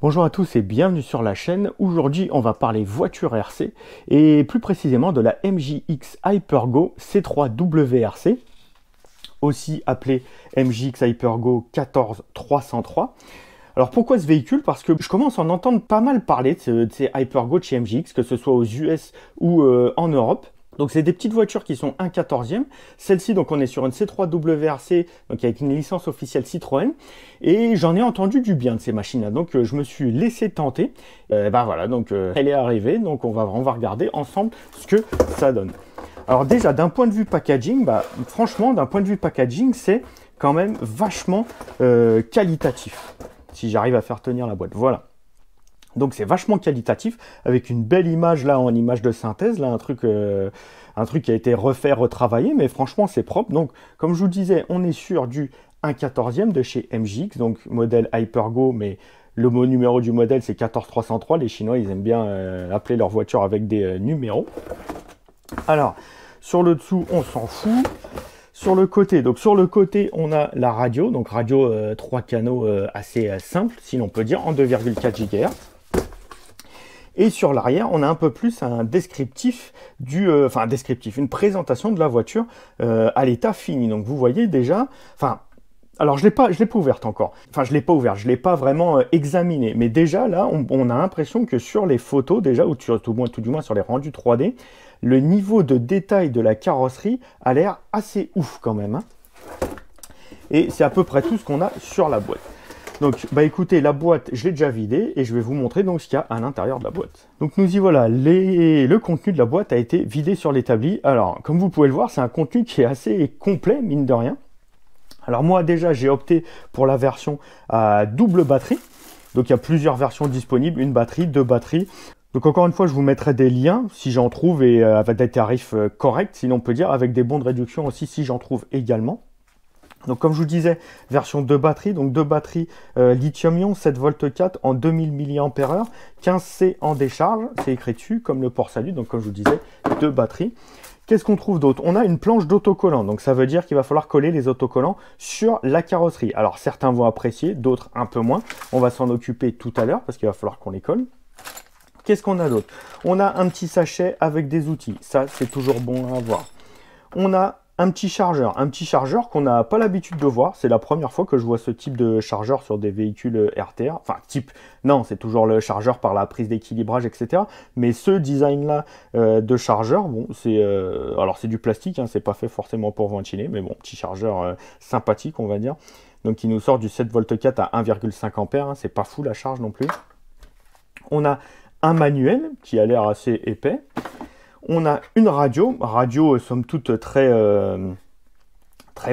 Bonjour à tous et bienvenue sur la chaîne. Aujourd'hui, on va parler voiture RC et plus précisément de la MJX Hypergo C3 WRC, aussi appelée MJX Hypergo 14303. Alors pourquoi ce véhicule? Parce que je commence à en entendre pas mal parler de ces Hypergo de chez MJX, que ce soit aux US ou en Europe. Donc c'est des petites voitures qui sont 1/14e. Celle-ci, donc on est sur une C3 WRC, donc avec une licence officielle Citroën. Et j'en ai entendu du bien de ces machines-là. Donc je me suis laissé tenter. Voilà, donc elle est arrivée. Donc on va regarder ensemble ce que ça donne. Alors déjà, d'un point de vue packaging, franchement, d'un point de vue packaging, c'est quand même vachement qualitatif. Si j'arrive à faire tenir la boîte, voilà. Donc c'est vachement qualitatif, avec une belle image là, en image de synthèse, là, un truc qui a été refait, retravaillé, mais franchement c'est propre. Donc comme je vous disais, on est sur du 1/14e de chez MJX, donc modèle Hypergo, mais le numéro du modèle c'est 14303. Les Chinois ils aiment bien appeler leur voiture avec des numéros. Alors sur le dessous on s'en fout. Sur le côté, on a la radio, donc radio 3 canaux assez simple, si l'on peut dire, en 2,4 GHz. Et sur l'arrière, on a un peu plus un descriptif une présentation de la voiture à l'état fini. Donc vous voyez déjà, alors je l'ai pas ouverte encore. Je l'ai pas vraiment examiné. Mais déjà là, on a l'impression que sur les photos déjà, ou tout du moins sur les rendus 3D, le niveau de détail de la carrosserie a l'air assez ouf quand même, hein. Et c'est à peu près tout ce qu'on a sur la boîte. Donc, écoutez, la boîte, je l'ai déjà vidée et je vais vous montrer donc ce qu'il y a à l'intérieur de la boîte. Donc, nous y voilà. Le contenu de la boîte a été vidé sur l'établi. Alors, comme vous pouvez le voir, c'est un contenu qui est assez complet, mine de rien. Alors, moi, déjà, j'ai opté pour la version à double batterie. Donc, il y a plusieurs versions disponibles. Une batterie, deux batteries. Donc, encore une fois, je vous mettrai des liens si j'en trouve et avec des tarifs corrects, si l'on peut dire, avec des bons de réduction aussi si j'en trouve également. Donc comme je vous disais, version 2 batteries, donc 2 batteries lithium-ion 7V4 en 2000 mAh, 15C en décharge, c'est écrit dessus, comme le port salut, donc comme je vous disais, 2 batteries. Qu'est-ce qu'on trouve d'autre? On a une planche d'autocollants, donc ça veut dire qu'il va falloir coller les autocollants sur la carrosserie. Alors certains vont apprécier, d'autres un peu moins, on va s'en occuper tout à l'heure parce qu'il va falloir qu'on les colle. Qu'est-ce qu'on a d'autre? On a un petit sachet avec des outils, ça c'est toujours bon à avoir. On a un petit chargeur qu'on n'a pas l'habitude de voir. C'est la première fois que je vois ce type de chargeur sur des véhicules RTR. Enfin, non, c'est toujours le chargeur par la prise d'équilibrage, etc. Mais ce design-là de chargeur, bon, alors c'est du plastique, hein, c'est pas fait forcément pour ventiler, mais bon, petit chargeur sympathique, on va dire. Donc, il nous sort du 7V4 à 1,5 A, hein, c'est pas fou la charge non plus. On a un manuel qui a l'air assez épais. On a une radio, somme toute très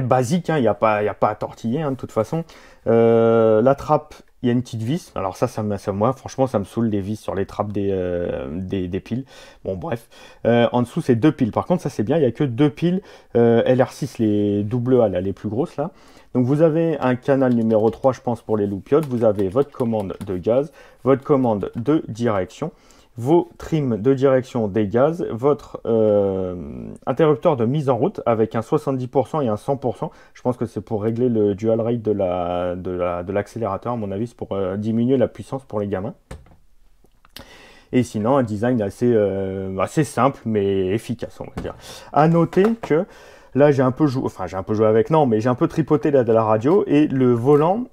basique, hein, il n'y a pas à tortiller, hein, de toute façon. La trappe, il y a une petite vis. Alors moi, franchement, ça me saoule les vis sur les trappes des piles. Bon, bref. En dessous, c'est 2 piles. Par contre, ça c'est bien, il n'y a que 2 piles LR6, les double A, là, les plus grosses là. Donc vous avez un canal numéro 3, je pense, pour les loupiottes. Vous avez votre commande de gaz, votre commande de direction, vos trims de direction des gaz, votre interrupteur de mise en route avec un 70% et un 100%. Je pense que c'est pour régler le dual rate de l'accélérateur, à mon avis, c'est pour diminuer la puissance pour les gamins. Et sinon, un design assez simple, mais efficace, on va dire. À noter que là, j'ai un peu joué avec, non, mais j'ai un peu tripoté de la radio et le volant,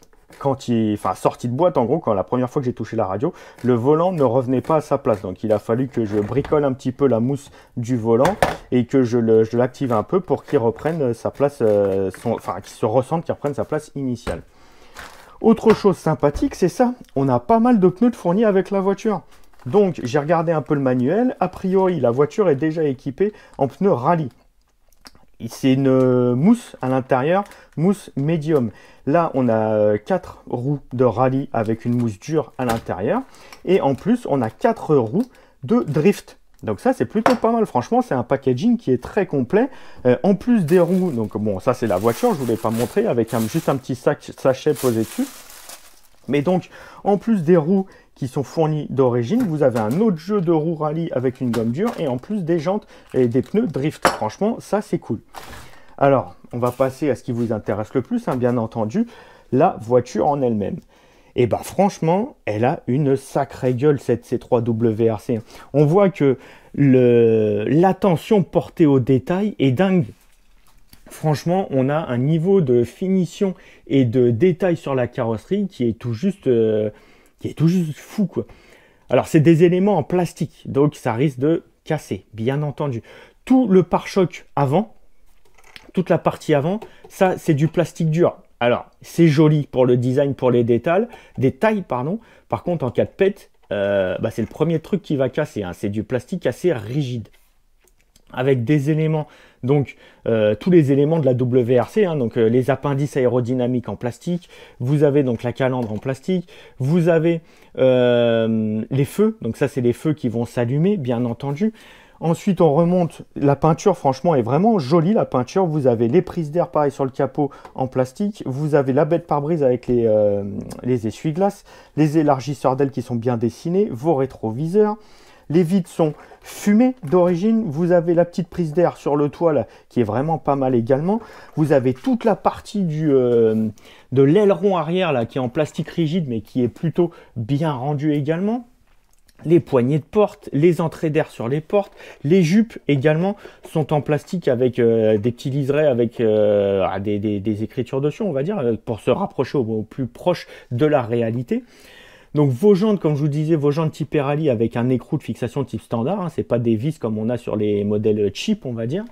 sorti de boîte en gros, quand la première fois que j'ai touché la radio, le volant ne revenait pas à sa place. Donc il a fallu que je bricole un petit peu la mousse du volant et que je l'active un peu pour qu'il reprenne sa place, qu'il se ressente, qu'il reprenne sa place initiale. Autre chose sympathique, c'est ça, on a pas mal de pneus de fournis avec la voiture. Donc j'ai regardé un peu le manuel, a priori la voiture est déjà équipée en pneus rallye. C'est une mousse à l'intérieur, mousse médium. Là, on a 4 roues de rallye avec une mousse dure à l'intérieur. Et en plus, on a 4 roues de drift. Donc ça, c'est plutôt pas mal. Franchement, c'est un packaging qui est très complet. En plus des roues, donc bon, ça c'est la voiture, je ne vous l'ai pas montré, avec juste un petit sachet posé dessus. Mais donc, en plus des roues qui sont fournies d'origine, vous avez un autre jeu de roues rallye avec une gomme dure et en plus des jantes et des pneus drift. Franchement, ça c'est cool. Alors, on va passer à ce qui vous intéresse le plus, hein, bien entendu, la voiture en elle-même. Et bah franchement, elle a une sacrée gueule cette C3WRC. On voit que l'attention portée au détail est dingue. Franchement, on a un niveau de finition et de détail sur la carrosserie qui est tout juste fou, quoi. Alors, c'est des éléments en plastique, donc ça risque de casser, bien entendu. Tout le pare-choc avant, toute la partie avant, ça, c'est du plastique dur. Alors, c'est joli pour le design, pour les détails, pardon. Par contre, en cas de pète, c'est le premier truc qui va casser, hein. C'est du plastique assez rigide. Avec des éléments, donc tous les éléments de la WRC, hein, donc les appendices aérodynamiques en plastique, vous avez donc la calandre en plastique, vous avez les feux, donc ça c'est les feux qui vont s'allumer, bien entendu. Ensuite on remonte, la peinture franchement est vraiment jolie, la peinture, vous avez les prises d'air pareil sur le capot en plastique, vous avez la bête pare-brise avec les essuie-glaces, les élargisseurs d'ailes qui sont bien dessinés, vos rétroviseurs. Les vitres sont fumées d'origine. Vous avez la petite prise d'air sur le toit là, qui est vraiment pas mal également. Vous avez toute la partie de l'aileron arrière là, qui est en plastique rigide, mais qui est plutôt bien rendu également. Les poignées de porte, les entrées d'air sur les portes, les jupes également sont en plastique avec des petits liserés avec des écritures dessus, on va dire, pour se rapprocher au plus proche de la réalité. Donc vos jantes, comme je vous disais, vos jantes type Pirelli avec un écrou de fixation type standard, hein, c'est pas des vis comme on a sur les modèles cheap, on va dire.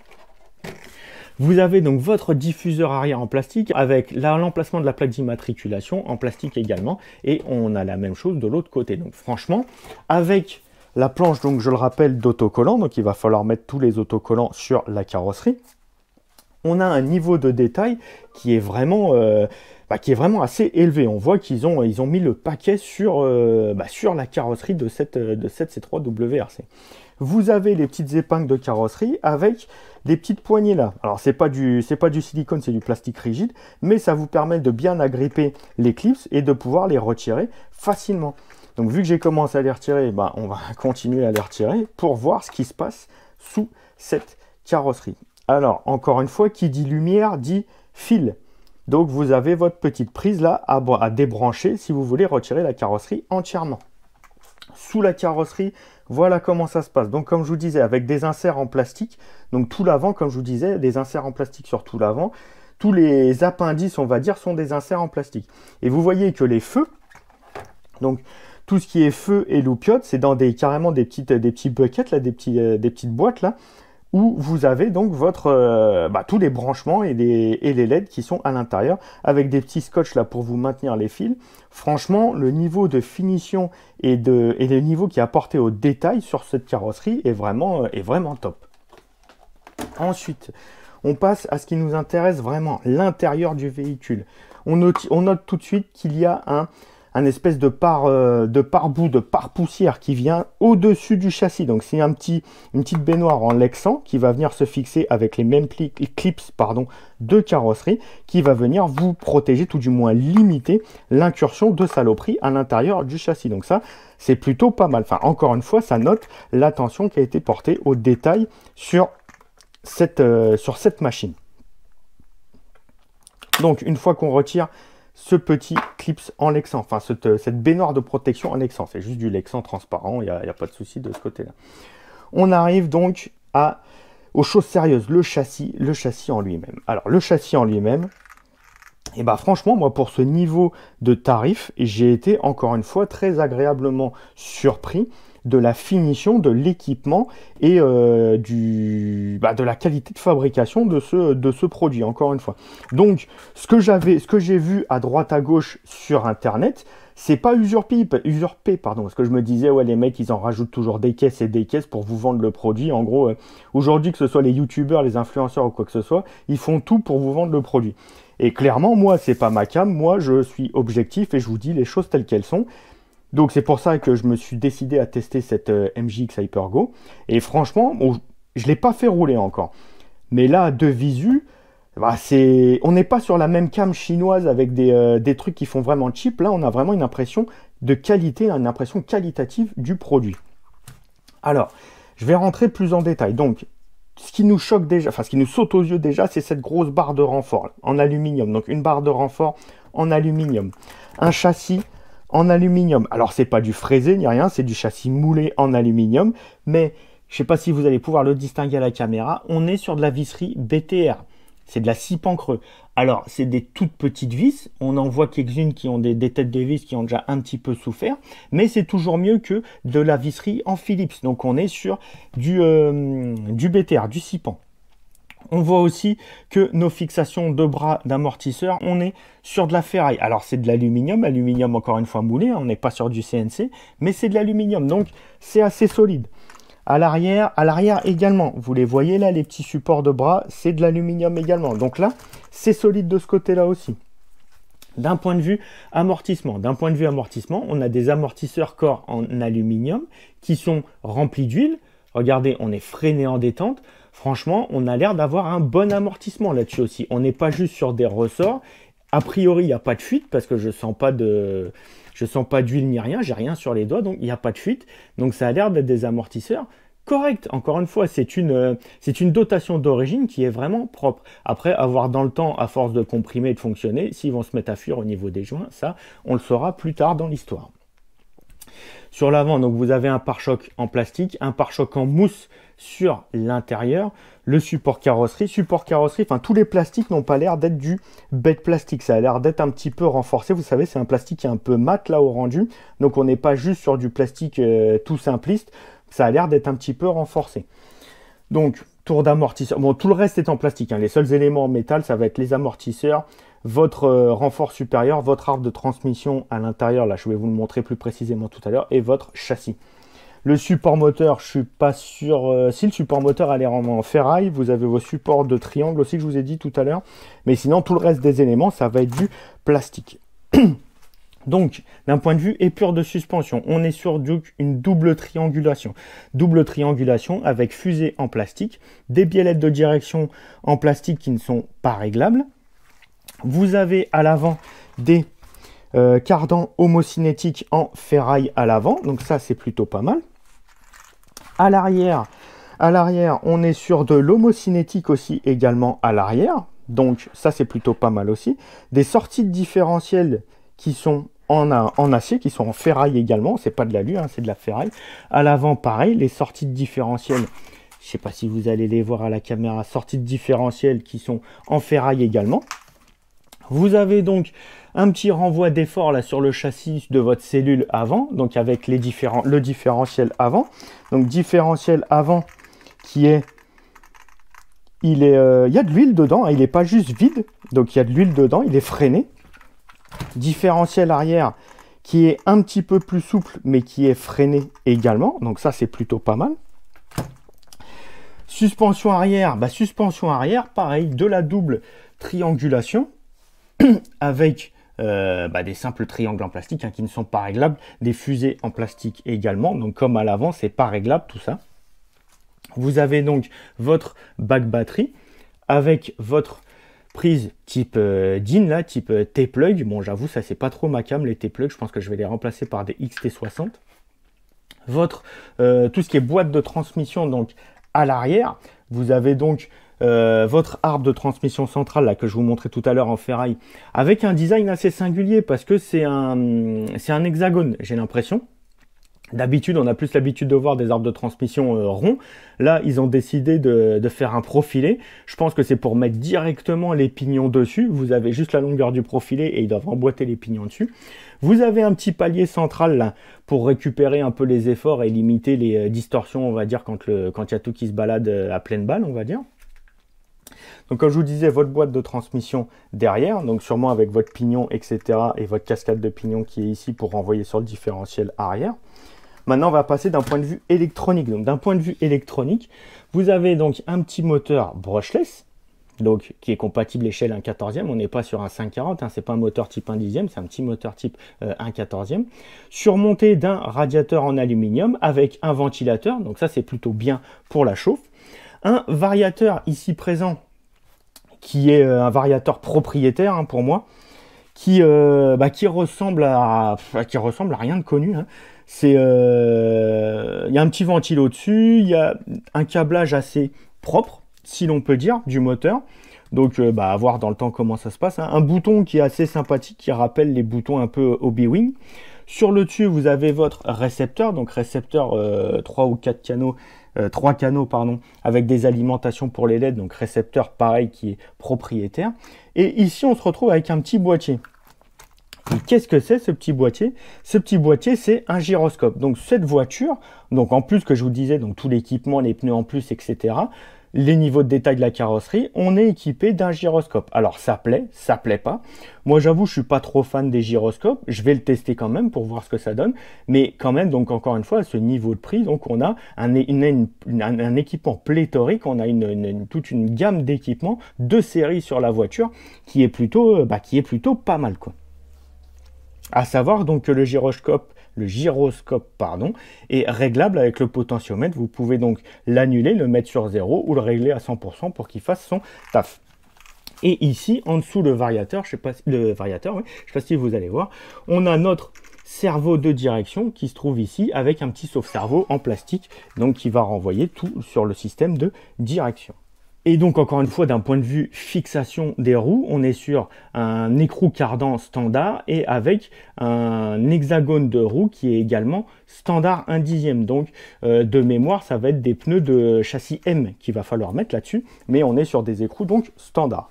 Vous avez donc votre diffuseur arrière en plastique avec l'emplacement de la plaque d'immatriculation en plastique également. Et on a la même chose de l'autre côté. Donc franchement, avec la planche, donc je le rappelle, d'autocollants, donc il va falloir mettre tous les autocollants sur la carrosserie. On a un niveau de détail qui est vraiment assez élevé. On voit qu'ils ont mis le paquet sur la carrosserie de cette C3WRC. Vous avez les petites épingles de carrosserie avec des petites poignées là. Alors c'est pas du silicone, c'est du plastique rigide, mais ça vous permet de bien agripper les clips et de pouvoir les retirer facilement. Donc vu que j'ai commencé à les retirer, on va continuer à les retirer pour voir ce qui se passe sous cette carrosserie. Alors encore une fois, qui dit lumière dit fil. Donc vous avez votre petite prise là à débrancher si vous voulez retirer la carrosserie entièrement. Sous la carrosserie, voilà comment ça se passe. Donc comme je vous disais, avec des inserts en plastique, donc tout l'avant, comme je vous disais, des inserts en plastique sur tout l'avant. Tous les appendices, on va dire, sont des inserts en plastique. Et vous voyez que les feux, donc tout ce qui est feu et loupiote, c'est dans carrément des petits buckets, là, des petites boîtes là, où vous avez donc tous les branchements et les LED qui sont à l'intérieur, avec des petits scotch là pour vous maintenir les fils. Franchement, le niveau de finition et le niveau qui est apporté au détail sur cette carrosserie est vraiment top. Ensuite, on passe à ce qui nous intéresse vraiment, l'intérieur du véhicule. On note tout de suite qu'il y a un espèce de pare-boue, de pare-poussière qui vient au-dessus du châssis. Donc c'est une petite baignoire en Lexan qui va venir se fixer avec les mêmes clips de carrosserie, qui va venir vous protéger, tout du moins limiter l'incursion de saloperie à l'intérieur du châssis. Donc ça, c'est plutôt pas mal. Enfin, encore une fois, ça note l'attention qui a été portée au détail sur cette machine. Donc une fois qu'on retire ce petit clips en Lexan, enfin cette baignoire de protection en Lexan, c'est juste du Lexan transparent, il n'y a pas de souci de ce côté-là. On arrive donc aux choses sérieuses, le châssis en lui-même. Alors le châssis en lui-même, et franchement, moi pour ce niveau de tarif, j'ai été encore une fois très agréablement surpris de la finition, de l'équipement et de la qualité de fabrication de ce produit, encore une fois. Donc, ce que j'ai vu à droite à gauche sur Internet, c'est pas usurpé, parce que je me disais, ouais, les mecs, ils en rajoutent toujours des caisses et des caisses pour vous vendre le produit. En gros, aujourd'hui, que ce soit les youtubeurs, les influenceurs ou quoi que ce soit, ils font tout pour vous vendre le produit. Et clairement, moi, c'est pas ma cam, moi, je suis objectif et je vous dis les choses telles qu'elles sont. Donc c'est pour ça que je me suis décidé à tester cette MJX Hypergo. Et franchement, je ne l'ai pas fait rouler encore. Mais là, de visu, on n'est pas sur la même cam chinoise avec des trucs qui font vraiment cheap. Là, on a vraiment une impression de qualité, une impression qualitative du produit. Alors, je vais rentrer plus en détail. Donc, ce qui nous choque déjà, enfin ce qui nous saute aux yeux déjà, c'est cette grosse barre de renfort en aluminium. Donc une barre de renfort en aluminium. Un châssis en aluminium. Alors c'est pas du fraisé ni rien, c'est du châssis moulé en aluminium, mais je ne sais pas si vous allez pouvoir le distinguer à la caméra, on est sur de la visserie BTR. C'est de la scie creux. Alors, c'est des toutes petites vis. On en voit quelques-unes qui ont des têtes de vis qui ont déjà un petit peu souffert. Mais c'est toujours mieux que de la visserie en Philips. Donc, on est sur du BTR, du scie. On voit aussi que nos fixations de bras d'amortisseur, on est sur de la ferraille. Alors, c'est de l'aluminium. Aluminium, encore une fois, moulé. On n'est pas sur du CNC. Mais c'est de l'aluminium. Donc, c'est assez solide. À l'arrière également, vous les voyez là, les petits supports de bras, c'est de l'aluminium également. Donc là, c'est solide de ce côté-là aussi. D'un point de vue amortissement, on a des amortisseurs corps en aluminium qui sont remplis d'huile. Regardez, on est freiné en détente. Franchement, on a l'air d'avoir un bon amortissement là-dessus aussi. On n'est pas juste sur des ressorts. A priori, il n'y a pas de fuite parce que je ne sens pas d'huile ni rien, j'ai rien sur les doigts, donc il n'y a pas de fuite. Donc ça a l'air d'être des amortisseurs corrects. Encore une fois, c'est une dotation d'origine qui est vraiment propre. Après, avoir dans le temps, à force de comprimer et de fonctionner, s'ils vont se mettre à fuir au niveau des joints, ça, on le saura plus tard dans l'histoire. Sur l'avant, donc vous avez un pare-choc en plastique, un pare-choc en mousse sur l'intérieur, le support carrosserie, enfin tous les plastiques n'ont pas l'air d'être du bête plastique, ça a l'air d'être un petit peu renforcé, vous savez c'est un plastique qui est un peu mat là au rendu, donc on n'est pas juste sur du plastique tout simpliste, ça a l'air d'être un petit peu renforcé. Donc tour d'amortisseur, bon tout le reste est en plastique, hein. Les seuls éléments en métal ça va être les amortisseurs, votre renfort supérieur, votre arbre de transmission à l'intérieur, là je vais vous le montrer plus précisément tout à l'heure, et votre châssis. Le support moteur, je suis pas sûr si le support moteur a l'air en ferraille, vous avez vos supports de triangle aussi que je vous ai dit tout à l'heure, mais sinon tout le reste des éléments ça va être du plastique. Donc, d'un point de vue épure de suspension, on est sur une double triangulation avec fusée en plastique, des biellettes de direction en plastique qui ne sont pas réglables. Vous avez à l'avant des cardans homocinétiques en ferraille à l'avant, donc ça c'est plutôt pas mal. À l'arrière, on est sur de l'homocinétique aussi également à l'arrière, donc ça c'est plutôt pas mal aussi. Des sorties de différentiel qui sont en acier, qui sont en ferraille également, c'est pas de l'alu, hein, c'est de la ferraille. À l'avant pareil, les sorties de différentiel, je ne sais pas si vous allez les voir à la caméra, sorties de différentiel qui sont en ferraille également. Vous avez donc un petit renvoi d'effort là sur le châssis de votre cellule avant, donc avec le différentiel avant. Donc différentiel avant qui est, il y a de l'huile dedans, hein, il n'est pas juste vide, donc il y a de l'huile dedans, il est freiné. Différentiel arrière qui est un petit peu plus souple mais qui est freiné également, donc ça c'est plutôt pas mal. Suspension arrière, pareil, de la double triangulation avec des simples triangles en plastique hein, qui ne sont pas réglables, des fusées en plastique également, donc comme à l'avant c'est pas réglable tout ça. Vous avez donc votre bac batterie avec votre prise type DIN là, type T-plug. Bon j'avoue ça c'est pas trop ma cam les T-plug, je pense que je vais les remplacer par des XT60. Votre tout ce qui est boîte de transmission donc à l'arrière, vous avez donc votre arbre de transmission centrale là que je vous montrais tout à l'heure en ferraille avec un design assez singulier parce que c'est un hexagone, j'ai l'impression. D'habitude, on a plus l'habitude de voir des arbres de transmission ronds. Là, ils ont décidé de faire un profilé. Je pense que c'est pour mettre directement les pignons dessus. Vous avez juste la longueur du profilé et ils doivent emboîter les pignons dessus. Vous avez un petit palier central là pour récupérer un peu les efforts et limiter les distorsions, on va dire, quand il y a tout qui se balade à pleine balle, on va dire. Donc comme je vous disais, votre boîte de transmission derrière, donc sûrement avec votre pignon, etc. et votre cascade de pignon qui est ici pour renvoyer sur le différentiel arrière. Maintenant, on va passer d'un point de vue électronique. Donc, d'un point de vue électronique, vous avez donc un petit moteur brushless, donc qui est compatible échelle 1/14e. On n'est pas sur un 540, hein, c'est pas un moteur type 1/10e, c'est un petit moteur type 1/14e, surmonté d'un radiateur en aluminium avec un ventilateur. Donc ça, c'est plutôt bien pour la chauffe. Un variateur ici présent, qui est un variateur propriétaire hein, pour moi, qui ressemble à rien de connu. Hein. Il y a un petit ventile au-dessus, il y a un câblage assez propre, si l'on peut dire, du moteur. Donc, à voir dans le temps comment ça se passe. Hein. Un bouton qui est assez sympathique, qui rappelle les boutons un peu Hobby Wing. Sur le dessus, vous avez votre récepteur, donc récepteur 3 ou 4 canaux, 3 canaux pardon, avec des alimentations pour les LED, donc récepteur pareil qui est propriétaire. Et ici, on se retrouve avec un petit boîtier. Qu'est-ce que c'est ce petit boîtier? Ce petit boîtier, c'est un gyroscope. Donc cette voiture, donc en plus que je vous disais, donc tout l'équipement, les pneus en plus, etc., les niveaux de détail de la carrosserie, on est équipé d'un gyroscope. Alors ça plaît pas. Moi j'avoue, je suis pas trop fan des gyroscopes. Je vais le tester quand même pour voir ce que ça donne. Mais quand même, donc encore une fois, à ce niveau de prix, donc on a un équipement pléthorique. On a toute une gamme d'équipements de série sur la voiture qui est plutôt pas mal, quoi. À savoir donc que le gyroscope pardon, est réglable avec le potentiomètre. Vous pouvez donc l'annuler, le mettre sur 0 ou le régler à 100% pour qu'il fasse son taf. Et ici, en dessous le variateur, je sais pas si vous allez voir, on a notre cerveau de direction qui se trouve ici avec un petit sauve-cerveau en plastique, donc qui va renvoyer tout sur le système de direction. Et donc encore une fois, d'un point de vue fixation des roues, on est sur un écrou cardan standard et avec un hexagone de roues qui est également standard 1/10. Donc de mémoire, ça va être des pneus de châssis M qu'il va falloir mettre là-dessus, mais on est sur des écrous donc standard.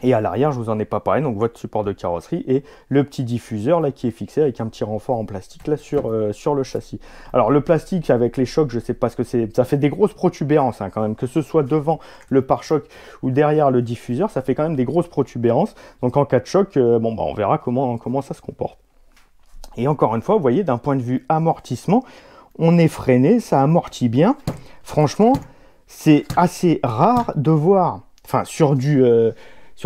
Et à l'arrière, je vous en ai pas parlé, donc votre support de carrosserie et le petit diffuseur là qui est fixé avec un petit renfort en plastique là sur le châssis. Alors le plastique avec les chocs, je sais pas ce que c'est, ça fait des grosses protubérances hein, quand même, que ce soit devant le pare-choc ou derrière le diffuseur, ça fait quand même des grosses protubérances. Donc en cas de choc, on verra comment ça se comporte. Et encore une fois, vous voyez, d'un point de vue amortissement, on est freiné, ça amortit bien. Franchement, c'est assez rare de voir, enfin sur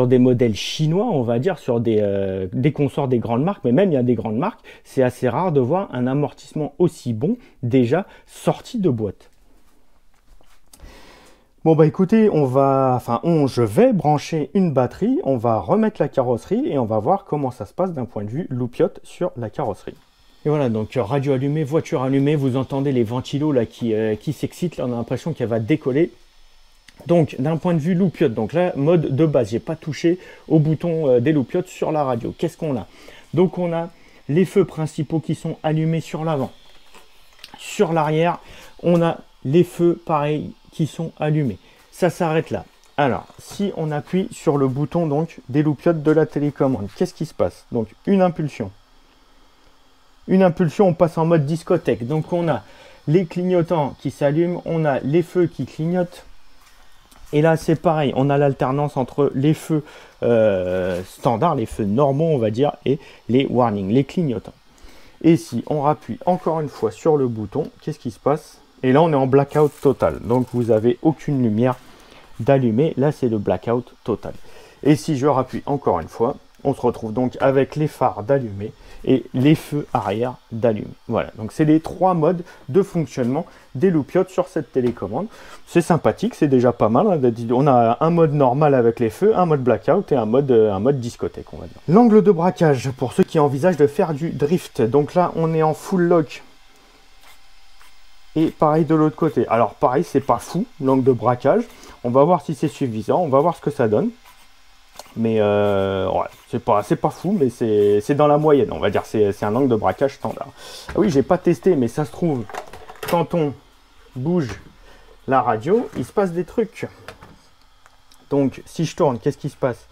des modèles chinois, on va dire, sur dès qu'on sort des grandes marques, mais même il y a des grandes marques, c'est assez rare de voir un amortissement aussi bon déjà sorti de boîte. Bon bah écoutez, je vais brancher une batterie, on va remettre la carrosserie et on va voir comment ça se passe d'un point de vue loupiote sur la carrosserie. Et voilà, donc radio allumée, voiture allumée, vous entendez les ventilos là qui s'excitent, là on a l'impression qu'elle va décoller. Donc d'un point de vue loupiote, donc là mode de base, j'ai pas touché au bouton des loupiotes sur la radio. Qu'est-ce qu'on a? Donc on a les feux principaux qui sont allumés sur l'avant. Sur l'arrière, on a les feux pareil qui sont allumés. Ça s'arrête là. Alors si on appuie sur le bouton donc des loupiotes de la télécommande, qu'est-ce qui se passe? Donc une impulsion. Une impulsion, on passe en mode discothèque. Donc on a les clignotants qui s'allument, on a les feux qui clignotent. Et là, c'est pareil, on a l'alternance entre les feux standards, les feux normaux, on va dire, et les warnings, les clignotants. Et si on rappuie encore une fois sur le bouton, qu'est-ce qui se passe? Et là, on est en blackout total. Donc, vous n'avez aucune lumière d'allumée. Là, c'est le blackout total. Et si je rappuie encore une fois, on se retrouve donc avec les phares d'allumés et les feux arrière d'allumés. Voilà, donc c'est les trois modes de fonctionnement des loupiotes sur cette télécommande. C'est sympathique, c'est déjà pas mal. On a un mode normal avec les feux, un mode blackout et un mode discothèque, on va dire. L'angle de braquage, pour ceux qui envisagent de faire du drift. Donc là, on est en full lock. Et pareil de l'autre côté. Alors pareil, c'est pas fou, l'angle de braquage. On va voir si c'est suffisant, on va voir ce que ça donne. Mais ouais, c'est pas fou, mais c'est dans la moyenne, on va dire. C'est un angle de braquage standard. Ah oui, j'ai pas testé, mais ça se trouve, quand on bouge la radio, il se passe des trucs. Donc, si je tourne, qu'est-ce qui se passe?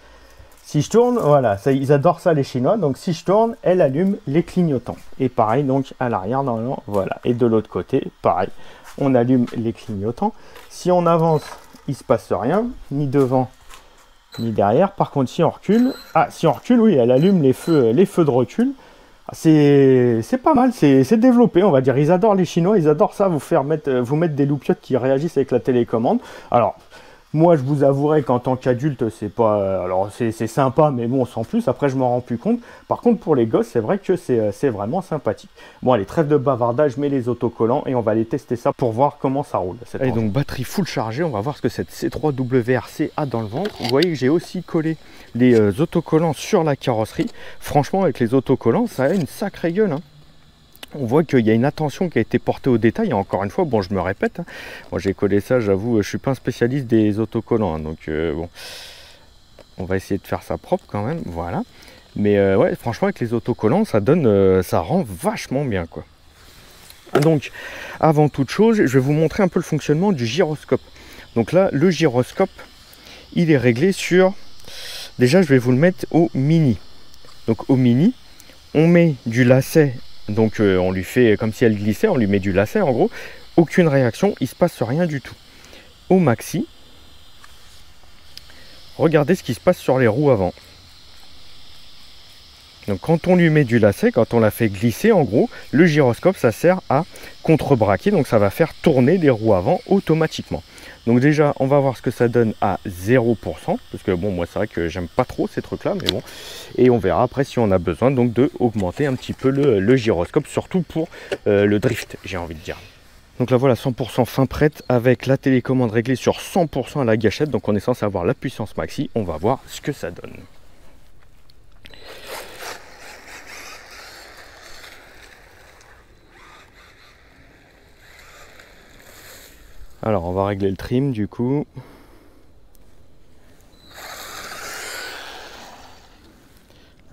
Si je tourne, voilà, ils adorent ça les Chinois. Donc, si je tourne, elle allume les clignotants. Et pareil, donc, à l'arrière, normalement, voilà. Et de l'autre côté, pareil, on allume les clignotants. Si on avance, il se passe rien, ni devant, ni derrière. Par contre, si on recule, oui, elle allume les feux de recul. C'est pas mal, c'est développé, on va dire. Ils adorent les Chinois, ils adorent ça, vous mettre des loupiotes qui réagissent avec la télécommande. Alors, moi, je vous avouerai qu'en tant qu'adulte, c'est pas... Alors, c'est sympa, mais bon, sans plus. Après, je m'en rends plus compte. Par contre, pour les gosses, c'est vrai que c'est vraiment sympathique. Bon, allez, trêve de bavardage, je mets les autocollants et on va aller tester ça pour voir comment ça roule. Et donc, batterie full chargée, on va voir ce que cette C3WRC a dans le ventre. Vous voyez que j'ai aussi collé les autocollants sur la carrosserie. Franchement, avec les autocollants, ça a une sacrée gueule, hein. On voit qu'il y a une attention qui a été portée au détail. Et encore une fois, bon, je me répète, hein, moi j'ai collé ça, j'avoue, je suis pas un spécialiste des autocollants, hein, donc bon, on va essayer de faire ça propre quand même, voilà. Mais ouais, franchement, avec les autocollants, ça donne, ça rend vachement bien, quoi. Donc, avant toute chose, je vais vous montrer un peu le fonctionnement du gyroscope. Donc là, le gyroscope, il est réglé sur... Déjà, je vais vous le mettre au mini. Donc au mini, on met du lacet. Donc on lui fait comme si elle glissait, on lui met du lacet en gros. Aucune réaction, il ne se passe rien du tout. Au maxi, regardez ce qui se passe sur les roues avant. Donc quand on lui met du lacet, quand on la fait glisser, en gros, le gyroscope, ça sert à contrebraquer. Donc ça va faire tourner les roues avant automatiquement. Donc déjà, on va voir ce que ça donne à 0%. Parce que bon, moi c'est vrai que j'aime pas trop ces trucs-là, mais bon. Et on verra après si on a besoin donc de augmenter un petit peu le gyroscope, surtout pour le drift, j'ai envie de dire. Donc là voilà, 100% fin prête avec la télécommande réglée sur 100% à la gâchette. Donc on est censé avoir la puissance maxi. On va voir ce que ça donne. Alors on va régler le trim du coup.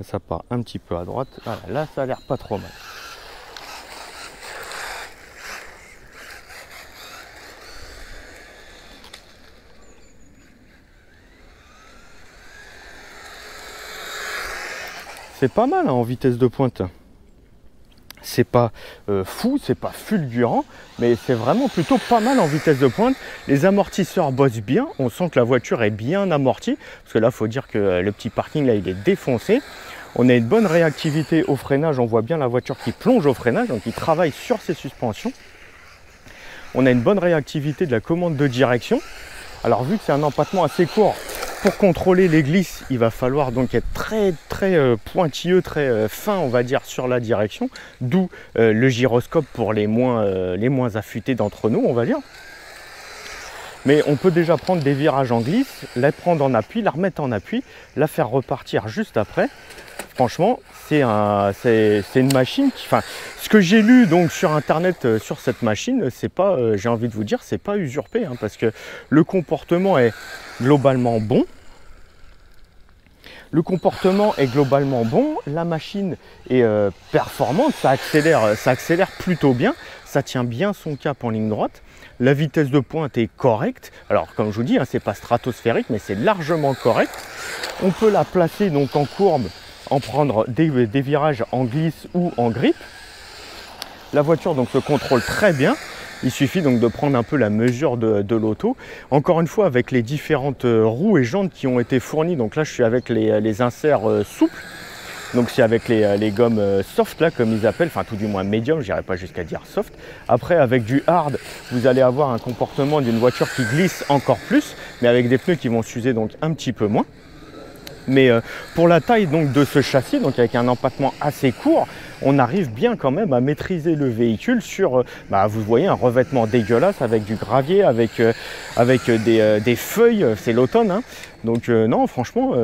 Ça part un petit peu à droite. Voilà, là ça a l'air pas trop mal. C'est pas mal hein, en vitesse de pointe. C'est pas fou, c'est pas fulgurant, mais c'est vraiment plutôt pas mal en vitesse de pointe. Les amortisseurs bossent bien, on sent que la voiture est bien amortie, parce que là, il faut dire que le petit parking, là, il est défoncé. On a une bonne réactivité au freinage, on voit bien la voiture qui plonge au freinage, donc il travaille sur ses suspensions. On a une bonne réactivité de la commande de direction. Alors, vu que c'est un empattement assez court, pour contrôler les glisses, il va falloir donc être très pointilleux, très fin, on va dire, sur la direction. D'où le gyroscope pour les moins affûtés d'entre nous, on va dire. Mais on peut déjà prendre des virages en glisse, la prendre en appui, la remettre en appui, la faire repartir juste après. Franchement, c'est une machine qui... Enfin, ce que j'ai lu donc sur internet sur cette machine, c'est pas, j'ai envie de vous dire, c'est pas usurpé, hein, parce que le comportement est globalement bon. Le comportement est globalement bon, la machine est performante, ça accélère plutôt bien, ça tient bien son cap en ligne droite. La vitesse de pointe est correcte. Alors comme je vous dis, hein, c'est pas stratosphérique, mais c'est largement correct. On peut la placer donc en courbe, en prendre des virages en glisse ou en grip. La voiture donc se contrôle très bien. Il suffit donc de prendre un peu la mesure de l'auto. Encore une fois, avec les différentes roues et jantes qui ont été fournies. Donc là, je suis avec les inserts souples. Donc c'est avec les gommes soft, là, comme ils appellent. Enfin, tout du moins médium, je n'irai pas jusqu'à dire soft. Après, avec du hard, vous allez avoir un comportement d'une voiture qui glisse encore plus, mais avec des pneus qui vont s'user donc un petit peu moins. Mais pour la taille donc de ce châssis, donc avec un empattement assez court, on arrive bien quand même à maîtriser le véhicule sur, vous voyez, un revêtement dégueulasse avec du gravier, avec des feuilles, c'est l'automne. Hein. Donc non, franchement,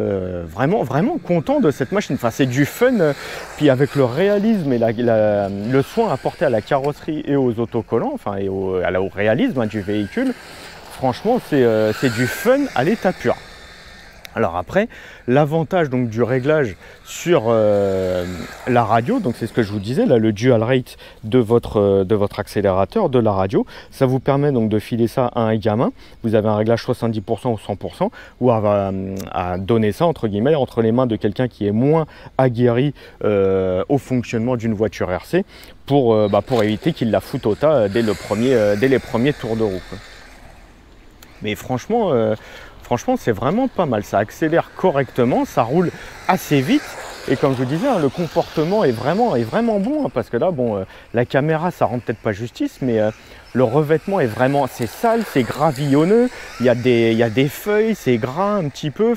vraiment content de cette machine. Enfin, c'est du fun, puis avec le réalisme et le soin apporté à la carrosserie et aux autocollants, enfin, et au réalisme hein, du véhicule, franchement, c'est du fun à l'état pur. Alors après, l'avantage donc du réglage sur la radio, donc c'est ce que je vous disais, là le dual rate de votre accélérateur, de la radio, ça vous permet donc de filer ça à un gamin. Vous avez un réglage 70% ou 100%, ou à donner ça entre guillemets entre les mains de quelqu'un qui est moins aguerri au fonctionnement d'une voiture RC pour éviter qu'il la foute au tas dès les premiers tours de roue, quoi. Mais franchement, c'est vraiment pas mal. Ça accélère correctement, ça roule assez vite. Et comme je vous disais, hein, le comportement est vraiment bon. Hein, parce que là, bon, la caméra, ça rend peut-être pas justice, mais le revêtement est vraiment... C'est sale, c'est gravillonneux. Il y a des feuilles, c'est gras un petit peu.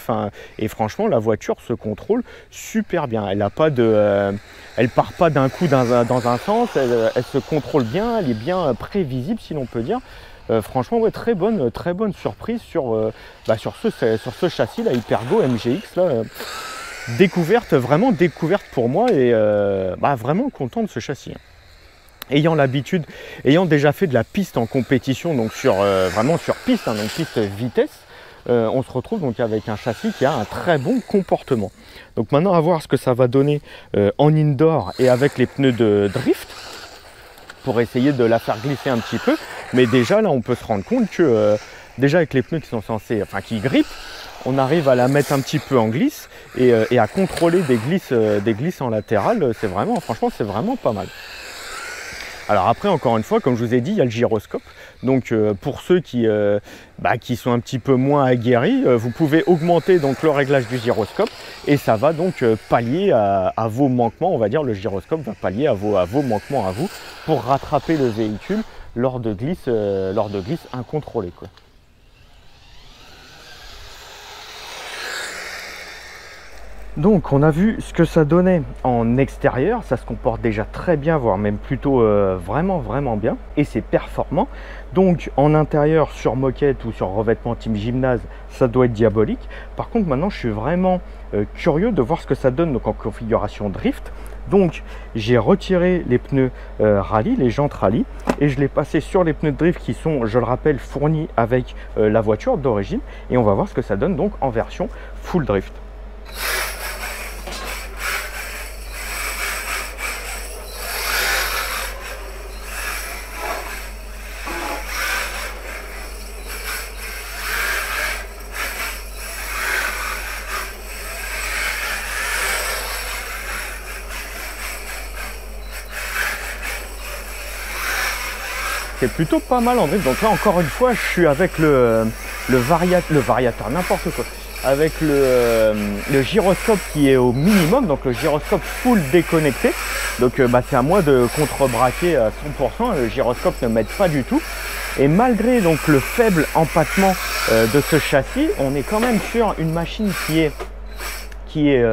Et franchement, la voiture se contrôle super bien. Elle a pas de... elle part pas d'un coup dans un sens. Elle se contrôle bien. Elle est bien prévisible, si l'on peut dire. Franchement, ouais, très bonne surprise sur ce châssis, la Hypergo MGX. Là, vraiment découverte pour moi et vraiment content de ce châssis. Ayant déjà fait de la piste en compétition, donc vraiment sur piste, hein, donc piste vitesse, on se retrouve donc avec un châssis qui a un très bon comportement. Donc maintenant à voir ce que ça va donner en indoor et avec les pneus de drift pour essayer de la faire glisser un petit peu. Mais déjà là on peut se rendre compte que déjà avec les pneus qui sont censés, enfin qui grippent, on arrive à la mettre un petit peu en glisse et à contrôler des glisses en latéral. C'est vraiment, franchement, c'est vraiment pas mal. Alors après, encore une fois, comme je vous ai dit, il y a le gyroscope. Donc pour ceux qui sont un petit peu moins aguerris, vous pouvez augmenter donc le réglage du gyroscope et ça va donc pallier à vos manquements. On va dire le gyroscope va pallier à vos manquements à vous pour rattraper le véhicule lors de glisses incontrôlées, quoi. Donc on a vu ce que ça donnait en extérieur, ça se comporte déjà très bien, voire même plutôt vraiment bien, et c'est performant. Donc en intérieur, sur moquette ou sur revêtement team gymnase, ça doit être diabolique. Par contre maintenant je suis vraiment curieux de voir ce que ça donne donc en configuration drift. Donc j'ai retiré les pneus rallye, les jantes rallye, et je l'ai passé sur les pneus de drift qui sont, je le rappelle, fournis avec la voiture d'origine, et on va voir ce que ça donne donc en version full drift. C'est plutôt pas mal en drift. Donc là encore une fois je suis avec le variateur, n'importe quoi, avec le gyroscope qui est au minimum, donc le gyroscope full déconnecté. Donc c'est à moi de contrebraquer à 100%, le gyroscope ne m'aide pas du tout. Et malgré donc le faible empattement de ce châssis, on est quand même sur une machine qui est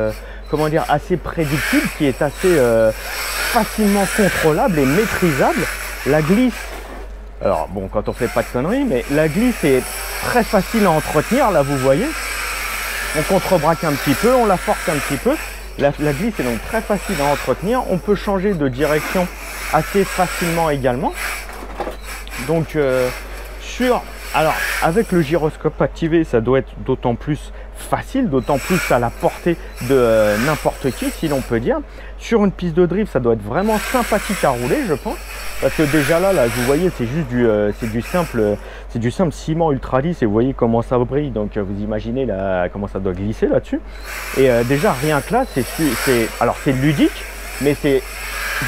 comment dire, assez prédictible, qui est assez facilement contrôlable et maîtrisable. La glisse, alors bon, quand on fait pas de conneries, mais la glisse est très facile à entretenir. Là vous voyez, on contrebraque un petit peu, on la force un petit peu. La glisse est donc très facile à entretenir. On peut changer de direction assez facilement également. Donc alors avec le gyroscope activé, ça doit être d'autant plus facile, d'autant plus à la portée de n'importe qui, si l'on peut dire. Sur une piste de drift, ça doit être vraiment sympathique à rouler, je pense, parce que déjà là vous voyez, c'est juste du simple ciment ultra lisse, et vous voyez comment ça brille. Donc vous imaginez comment ça doit glisser là-dessus. Et déjà rien que là, c'est ludique, mais c'est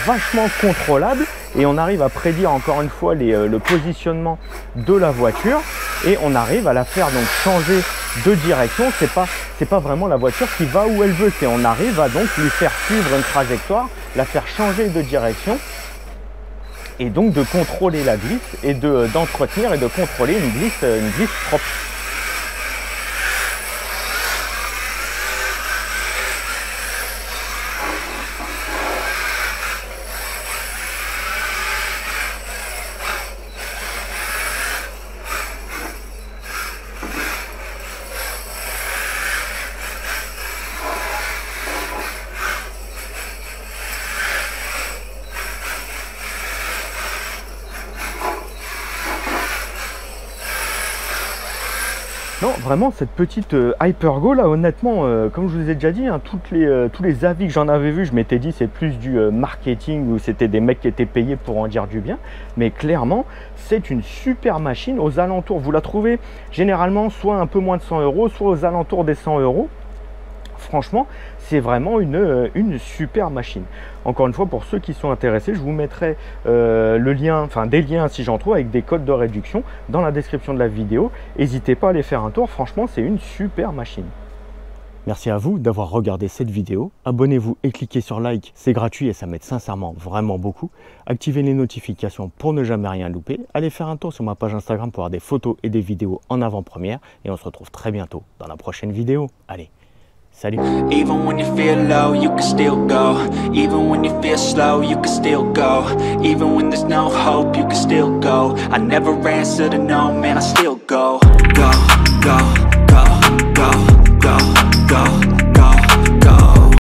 vachement contrôlable, et on arrive à prédire encore une fois le positionnement de la voiture, et on arrive à la faire donc changer de direction. C'est pas vraiment la voiture qui va où elle veut, c'est on arrive à donc lui faire suivre une trajectoire, la faire changer de direction, et donc de contrôler la glisse et d'entretenir et de contrôler une glisse propre. Non, vraiment, cette petite Hypergo là, honnêtement, comme je vous ai déjà dit, hein, tous les avis que j'en avais vus, je m'étais dit c'est plus du marketing, ou c'était des mecs qui étaient payés pour en dire du bien. Mais clairement, c'est une super machine. Aux alentours, vous la trouvez généralement soit un peu moins de 100 €, soit aux alentours des 100 €. Franchement, c'est vraiment une super machine. Encore une fois, pour ceux qui sont intéressés, je vous mettrai le lien, enfin des liens si j'en trouve, avec des codes de réduction dans la description de la vidéo. N'hésitez pas à aller faire un tour, franchement c'est une super machine. Merci à vous d'avoir regardé cette vidéo. Abonnez-vous et cliquez sur like, c'est gratuit et ça m'aide sincèrement vraiment beaucoup. Activez les notifications pour ne jamais rien louper. Allez faire un tour sur ma page Instagram pour avoir des photos et des vidéos en avant-première. Et on se retrouve très bientôt dans la prochaine vidéo. Allez, salut. Even when you feel low, you can still go. Even when you feel slow, you can still go. Even when there's no hope, you can still go. I never answer to no, man, I still go. Go, go.